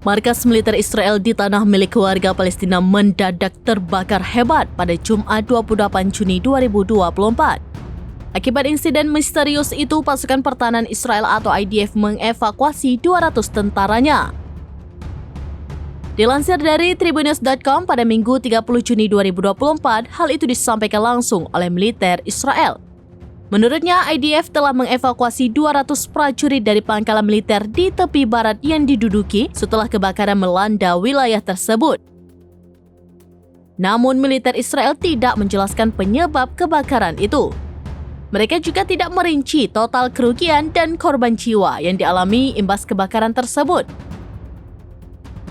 Markas militer Israel di tanah milik warga Palestina mendadak terbakar hebat pada Jumat 28 Juni 2024. Akibat insiden misterius itu, pasukan pertahanan Israel atau IDF mengevakuasi 200 tentaranya. Dilansir dari Tribunnews.com pada Minggu 30 Juni 2024, hal itu disampaikan langsung oleh militer Israel. Menurutnya, IDF telah mengevakuasi 200 prajurit dari pangkalan militer di tepi barat yang diduduki setelah kebakaran melanda wilayah tersebut. Namun, militer Israel tidak menjelaskan penyebab kebakaran itu. Mereka juga tidak merinci total kerugian dan korban jiwa yang dialami imbas kebakaran tersebut.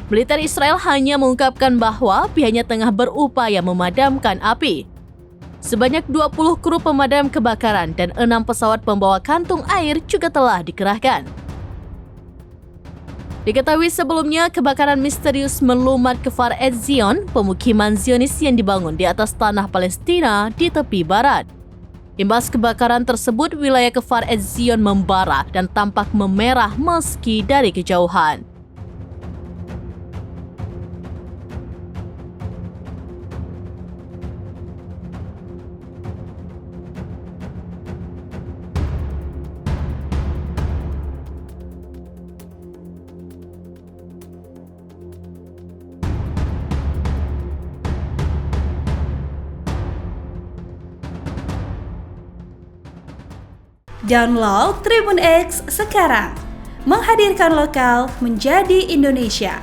Militer Israel hanya mengungkapkan bahwa pihaknya tengah berupaya memadamkan api. Sebanyak 20 kru pemadam kebakaran dan 6 pesawat pembawa kantung air juga telah dikerahkan. Diketahui sebelumnya, kebakaran misterius melumat ke Kfar Etzion, pemukiman Zionis yang dibangun di atas tanah Palestina di tepi barat. Imbas kebakaran tersebut, wilayah Kfar Etzion membara dan tampak memerah meski dari kejauhan. Download Tribun X sekarang, menghadirkan lokal menjadi Indonesia.